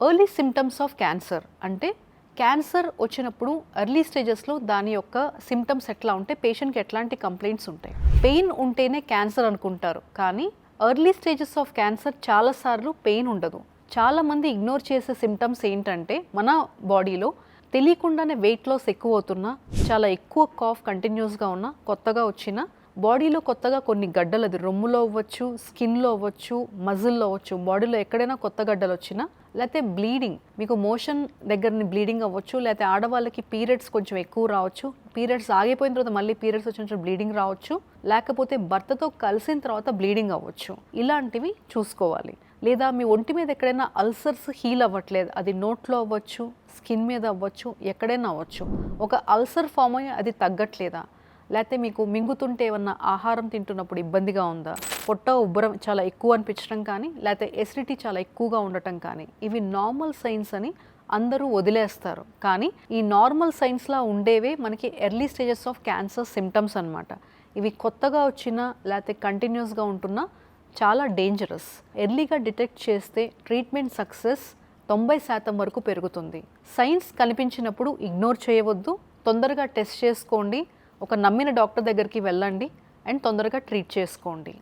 Early symptoms of cancer అంటే cancer వచ్చినప్పుడు early స్టేజెస్లో దాని యొక్క సిమ్టమ్స్ ఎట్లా ఉంటే పేషెంట్కి ఎట్లాంటి కంప్లైంట్స్ ఉంటాయి. పెయిన్ ఉంటేనే క్యాన్సర్ అనుకుంటారు, కానీ ఎర్లీ స్టేజెస్ ఆఫ్ క్యాన్సర్ చాలాసార్లు పెయిన్ ఉండదు. చాలామంది ఇగ్నోర్ చేసే సిమ్టమ్స్ ఏంటంటే మన బాడీలో తెలియకుండానే వెయిట్ లాస్ ఎక్కువ అవుతున్నా, చాలా ఎక్కువ కాఫ్ కంటిన్యూస్గా ఉన్నా, కొత్తగా వచ్చిన బాడీలో కొత్తగా కొన్ని గడ్డలు, అది రొమ్ములో అవ్వచ్చు, స్కిన్లో అవ్వచ్చు, మజిల్లో అవ్వచ్చు, బాడీలో ఎక్కడైనా కొత్త గడ్డలు వచ్చినా, లేకపోతే బ్లీడింగ్, మీకు మోషన్ దగ్గరని బ్లీడింగ్ అవ్వచ్చు, లేకపోతే ఆడవాళ్ళకి పీరియడ్స్ కొంచెం ఎక్కువ రావచ్చు, పీరియడ్స్ ఆగిపోయిన తర్వాత మళ్ళీ పీరియడ్స్ వచ్చిన బ్లీడింగ్ రావచ్చు, లేకపోతే భర్తతో కలిసిన తర్వాత బ్లీడింగ్ అవ్వచ్చు. ఇలాంటివి చూసుకోవాలి. లేదా మీ ఒంటి మీద ఎక్కడైనా అల్సర్స్ హీల్ అవ్వట్లేదు, అది నోట్లో అవ్వచ్చు, స్కిన్ మీద అవ్వచ్చు, ఎక్కడైనా అవ్వచ్చు. ఒక అల్సర్ ఫామ్ అయ్యి అది తగ్గట్లేదా, లేకపోతే మీకు మింగుతుంటే ఏమన్నా ఆహారం తింటున్నప్పుడు ఇబ్బందిగా ఉందా, పొట్ట ఉబ్బరం చాలా ఎక్కువ అనిపించడం కానీ, లేకపోతే ఎసిడిటీ చాలా ఎక్కువగా ఉండటం కానీ, ఇవి నార్మల్ సైన్స్ అని అందరూ వదిలేస్తారు. కానీ ఈ నార్మల్ సైన్స్లా ఉండేవే మనకి early stages of cancer symptoms అనమాట. ఇవి కొత్తగా వచ్చినా లేకపోతే కంటిన్యూస్గా ఉంటున్నా చాలా డేంజరస్. ఎర్లీగా డిటెక్ట్ చేస్తే ట్రీట్మెంట్ సక్సెస్ 90% వరకు పెరుగుతుంది. సైన్స్ కనిపించినప్పుడు ఇగ్నోర్ చేయవద్దు, తొందరగా టెస్ట్ చేసుకోండి, ఒక నమ్మిన డాక్టర్ దగ్గరికి వెళ్ళండి అండ్ తొందరగా ట్రీట్ చేసుకోండి.